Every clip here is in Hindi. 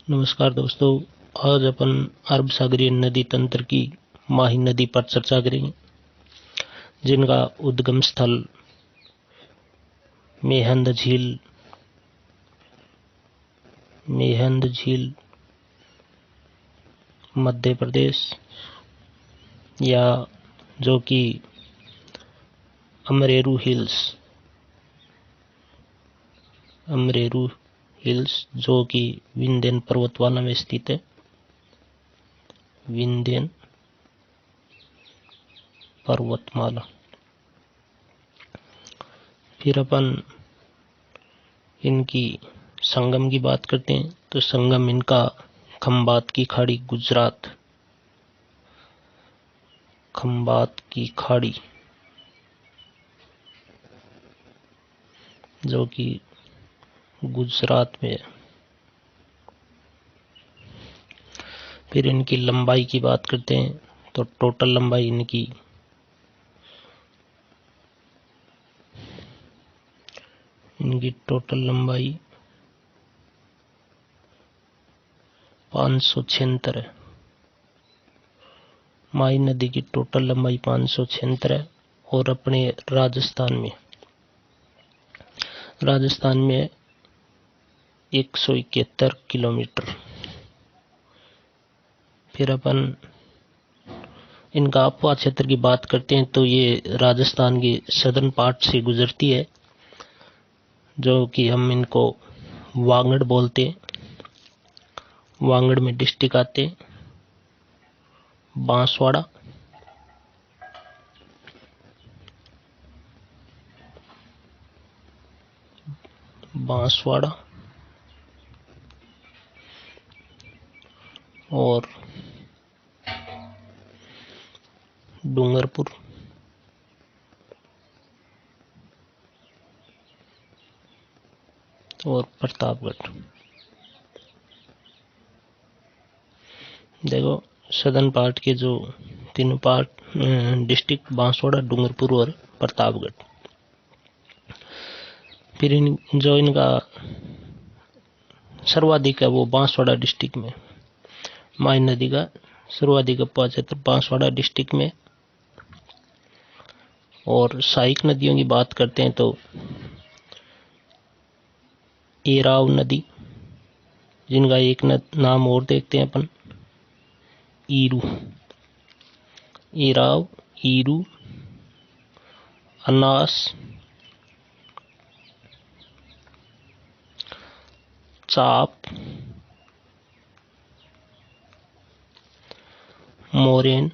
नमस्कार दोस्तों। आज अपन अरब सागरीय नदी तंत्र की माही नदी पर चर्चा करेंगे, जिनका उद्गम स्थल मेहंद झील मध्य प्रदेश या जो कि अमरेरू हिल्स जो कि विंध्यन पर्वतमाला में स्थित है। विंध्यन पर्वतमाला। फिर अपन इनकी संगम की बात करते हैं तो संगम इनका खंबात की खाड़ी जो कि गुजरात में है। फिर इनकी लंबाई की बात करते हैं तो टोटल लंबाई इनकी 576 है। माही नदी की टोटल लंबाई 576 है। और अपने राजस्थान में 171 किलोमीटर। फिर अपन इनका अपवा क्षेत्र की बात करते हैं तो ये राजस्थान की सदर्न पार्ट से गुजरती है, जो कि हम इनको वागड़ बोलते हैं। वागड़ में डिस्ट्रिक्ट आते हैं बांसवाड़ा और डूंगरपुर और प्रतापगढ़। देखो, सदर्न पार्ट के जो तीनों पार्ट डिस्ट्रिक्ट बांसवाड़ा, डूंगरपुर और प्रतापगढ़। फिर जो इनका सर्वाधिक है वो बांसवाड़ा डिस्ट्रिक्ट में। माही नदी का सर्वाधिक अपवा क्षेत्र बांसवाड़ा डिस्ट्रिक्ट में। और सहायक नदियों की बात करते हैं तो एराव नदी, जिनका एक नाम और देखते हैं अपन, एराव, ईरू, अनास, चाप, मोरेन,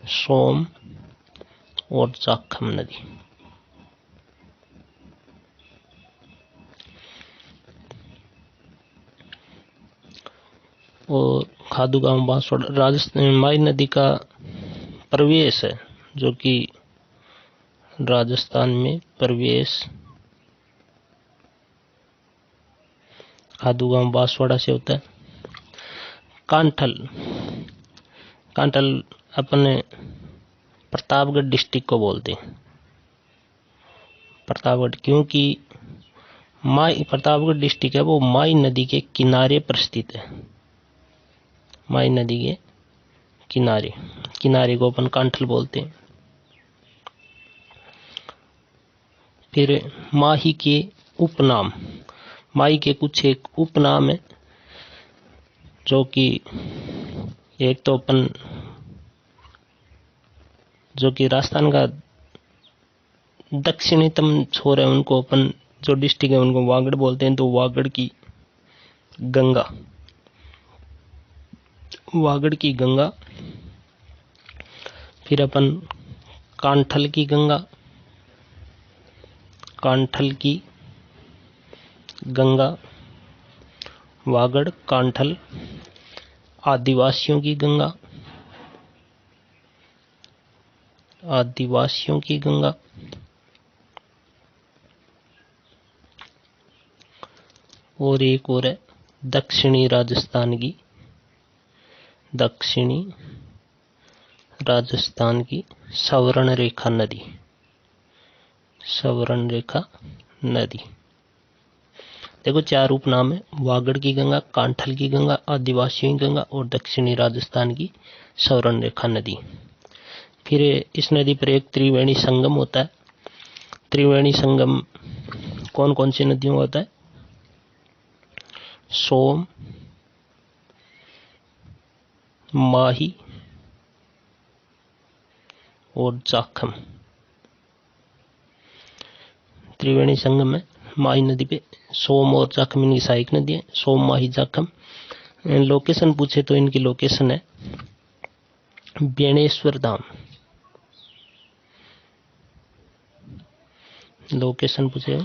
सोम और जाखम नदी। और खादूगांव बांसवाड़ा राजस्थान माही नदी का प्रवेश है, जो कि राजस्थान में प्रवेश खादूगांव बांसवाड़ा से होता है। कांठल अपने प्रतापगढ़ डिस्ट्रिक्ट को बोलते हैं। प्रतापगढ़ क्योंकि प्रतापगढ़ डिस्ट्रिक्ट है वो माही नदी के किनारे पर स्थित है। माही नदी के किनारे को अपन कांठल बोलते हैं। फिर माही के उपनाम, माही के कुछ एक उपनाम है, जो कि एक तो अपन जो कि राजस्थान का दक्षिणतम छोर है उनको अपन जो डिस्ट्रिक्ट है उनको वागड़ बोलते हैं। तो वागड़ की गंगा। फिर अपन कांठल की गंगा, वागड़, कांठल, आदिवासियों की गंगा। और एक और है दक्षिणी राजस्थान की सवर्ण रेखा नदी। देखो 4 उपनाम है, वागड़ की गंगा, कांठल की गंगा, आदिवासियों की गंगा और दक्षिणी राजस्थान की सौरण रेखा नदी। फिर इस नदी पर एक त्रिवेणी संगम होता है। त्रिवेणी संगम कौन कौन सी नदियों का होता है? सोम, माही और जाखम। त्रिवेणी संगम में माही नदी पे सोम और जाखम इनकी सहायक नदी है। सोम, माही, जाखम। लोकेशन पूछे तो इनकी लोकेशन है बेणेश्वर धाम। लोकेशन पूछे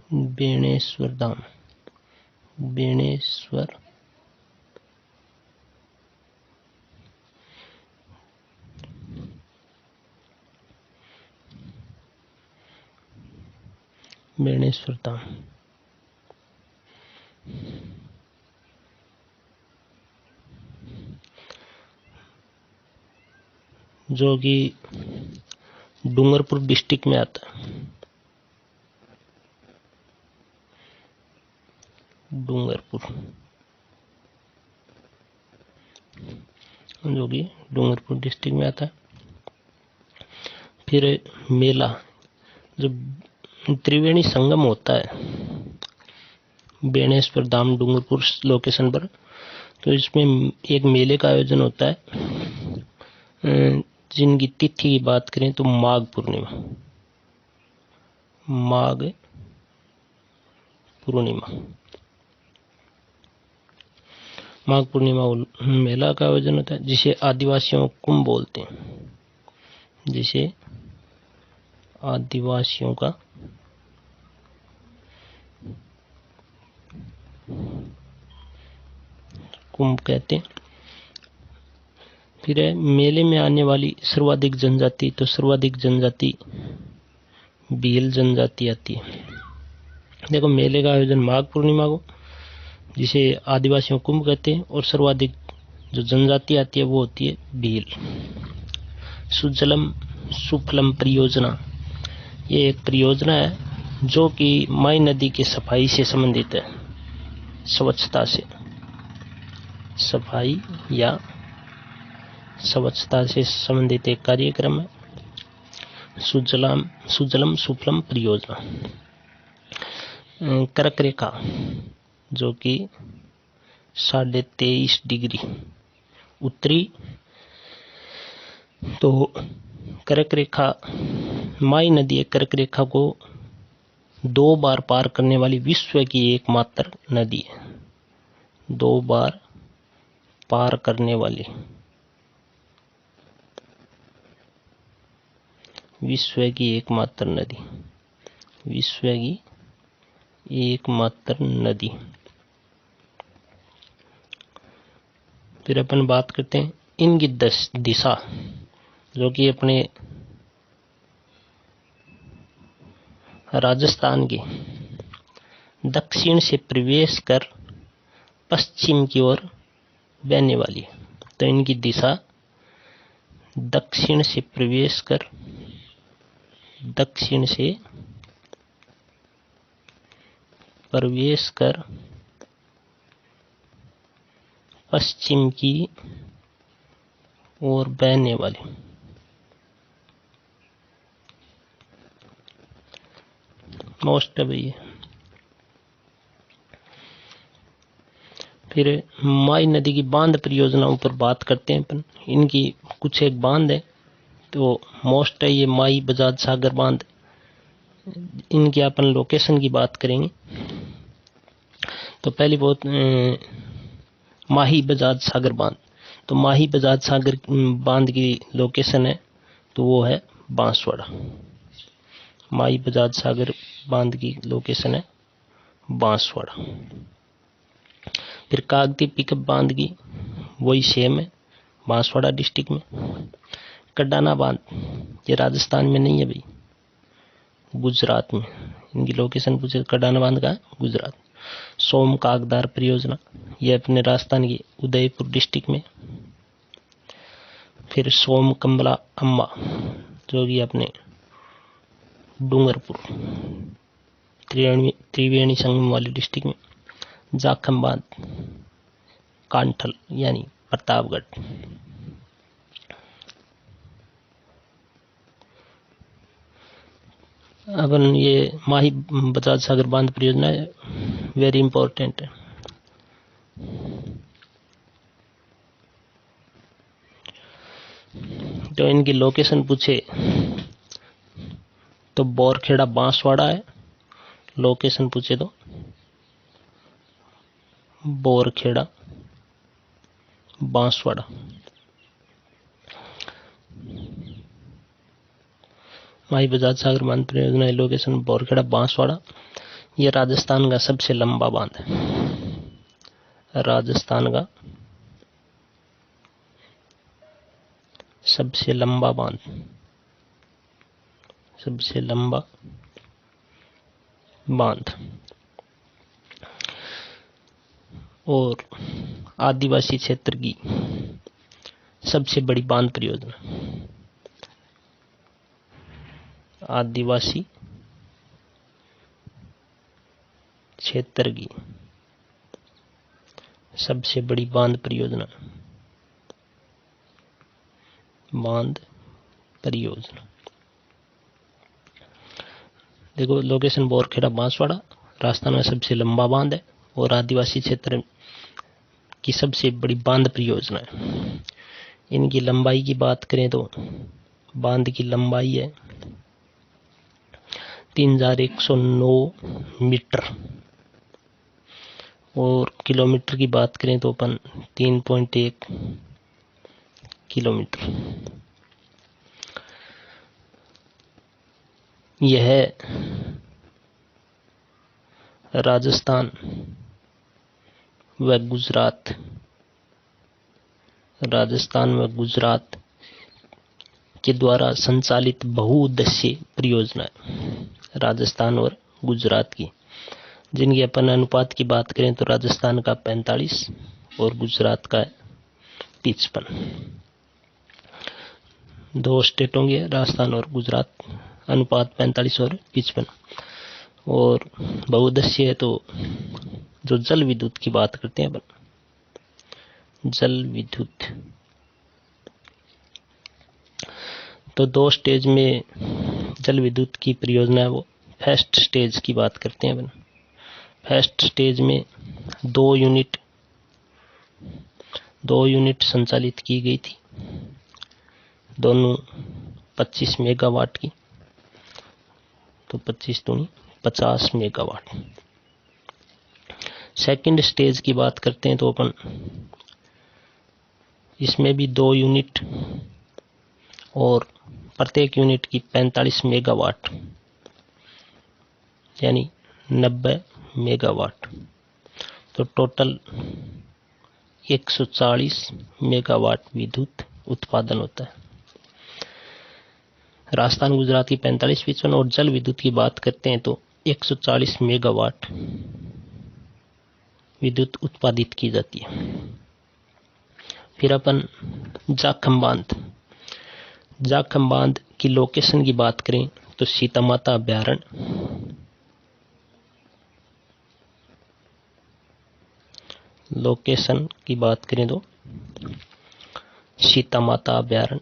बेणेश्वर धाम, बेणेश्वर बेणेश्वर धाम। जो कि डूंगरपुर डिस्ट्रिक्ट में आता है। डूंगरपुर, जो कि डूंगरपुर डिस्ट्रिक्ट में आता है। फिर मेला, जो त्रिवेणी संगम होता है बेणेश्वर धाम डूंगरपुर लोकेशन पर, तो इसमें एक मेले का आयोजन होता है। जिनकी तिथि की बात करें तो माघ पूर्णिमा, माघ पूर्णिमा, माघ पूर्णिमा मेला का आयोजन होता है, जिसे आदिवासियों कुंभ बोलते हैं, जिसे आदिवासियों का कुंभ कहते हैं। फिर है मेले में आने वाली सर्वाधिक जनजाति, तो सर्वाधिक जनजाति भील जनजाति आती है। देखो मेले का आयोजन माघ पूर्णिमा को, जिसे आदिवासियों कुंभ कहते हैं, और सर्वाधिक जो जनजाति आती है वो होती है भील। सुजलम सुफलम परियोजना, ये एक परियोजना है जो कि माई नदी की सफाई से संबंधित है, स्वच्छता से, सफाई या स्वच्छता से संबंधित एक कार्यक्रम है सुजलम सुफलम परियोजना। कर्क रेखा, जो कि 23.5 डिग्री उत्तरी, तो कर्क रेखा, माई नदी कर्क रेखा को 2 बार पार करने वाली विश्व की एकमात्र नदी है। 2 बार पार करने वाली विश्व की एकमात्र नदी, विश्व की एकमात्र नदी। फिर अपन बात करते हैं इनकी दिशा, जो कि अपने राजस्थान के दक्षिण से प्रवेश कर पश्चिम की ओर बहने वाली है। तो इनकी दिशा दक्षिण से प्रवेश कर, दक्षिण से प्रवेश कर पश्चिम की ओर बहने वाली। मोस्ट है भैया। फिर माई नदी की बांध परियोजनाओं पर बात करते हैं अपन। इनकी कुछ एक बांध है, तो मोस्ट है ये माई बजाज सागर बांध। इनकी अपन लोकेशन की बात करेंगे तो पहली बहुत माही बजाज सागर बांध। तो माही बजाज सागर बांध की लोकेशन है तो वो है बांसवाड़ा। माही बजाज सागर बांध की लोकेशन है बांसवाड़ा। फिर कागती पिकअप बांध की वही सेम है, बांसवाड़ा डिस्ट्रिक्ट में। कड्डाना बांध ये राजस्थान में नहीं है भाई, गुजरात में। इनकी लोकेशन पूछे कड्डाना बांध का है गुजरात। सोम कागदार परियोजना, ये अपने राजस्थान की उदयपुर डिस्ट्रिक्ट में। फिर सोम कमला अम्मा जो कि अपने डूंगरपुर त्रिवेणी संगम वाली डिस्ट्रिक्ट में। जाखम बांध कांठल यानी प्रतापगढ़। अपन ये माही बजाज सागर बांध परियोजना वेरी इंपॉर्टेंट है। तो इनकी लोकेशन पूछे तो बोरखेड़ा बांसवाड़ा है। लोकेशन पूछे तो बोरखेड़ा बांसवाड़ा। माही बजाज सागर बांध परियोजना लोकेशन बोरखेड़ा बांसवाड़ा। यह राजस्थान का सबसे लंबा बांध है। राजस्थान का सबसे लंबा बांध, सबसे लंबा बांध। और आदिवासी क्षेत्र की सबसे बड़ी बांध परियोजना। आदिवासी क्षेत्र की सबसे बड़ी बांध परियोजना। बांध परियोजना देखो, लोकेशन बोरखेड़ा बांसवाड़ा, राजस्थान में सबसे लंबा बांध है और आदिवासी क्षेत्र की सबसे बड़ी बांध परियोजना है। इनकी लंबाई की बात करें तो बांध की लंबाई है 3109 मीटर और किलोमीटर की बात करें तो अपन 3.1 किलोमीटर। यह राजस्थान व गुजरात, राजस्थान व गुजरात के द्वारा संचालित बहुउद्देशीय परियोजना है। राजस्थान और गुजरात की, जिनकी अपन अनुपात की बात करें तो राजस्थान का 45 और गुजरात का 55। दो स्टेटों के राजस्थान और गुजरात, अनुपात 45 और 55। और बहुउद्देशीय है तो जो जल विद्युत की बात करते हैं अपन, जल विद्युत, तो 2 स्टेज में जल विद्युत की परियोजना है। वो फर्स्ट स्टेज की बात करते हैं अपन। फर्स्ट स्टेज में 2 यूनिट संचालित की गई थी, दोनों 25 मेगावाट की, तो 25 दूनी 50 मेगावाट। सेकंड स्टेज की बात करते हैं तो अपन इसमें भी 2 यूनिट और प्रत्येक यूनिट की 45 मेगावाट यानी 90 मेगावाट, तो टोटल 140 मेगावाट विद्युत उत्पादन होता है। राजस्थान गुजरात की 45, 55 और जल विद्युत की बात करते हैं तो 140 मेगावाट विद्युत उत्पादित की जाती है। फिर अपन जाखम बांध, जाखम बांध की लोकेशन की बात करें तो सीता माता अभ्यारण्य, लोकेशन की बात करें तो सीता माता अभ्यारण्य,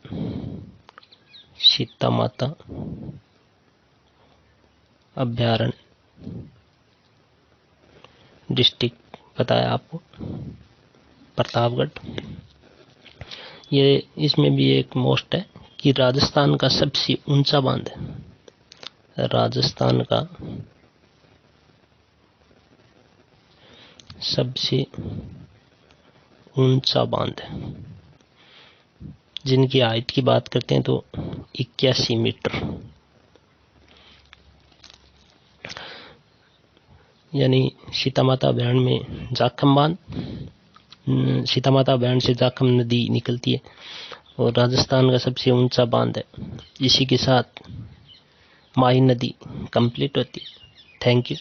सीता माता अभ्यारण्य डिस्ट्रिक्ट बताया आपको प्रतापगढ़। ये इसमें भी एक मोस्ट है कि राजस्थान का सबसे ऊंचा बांध है। राजस्थान का सबसे ऊंचा बांध है, जिनकी हाइट की बात करते हैं तो 81 मीटर, यानी सीता माता अभ्यारण्य में जाखम बांध, सीता माता अभ्यारण्य से जाखम नदी निकलती है और राजस्थान का सबसे ऊंचा बांध है। इसी के साथ माही नदी कंप्लीट होती है। Thank you.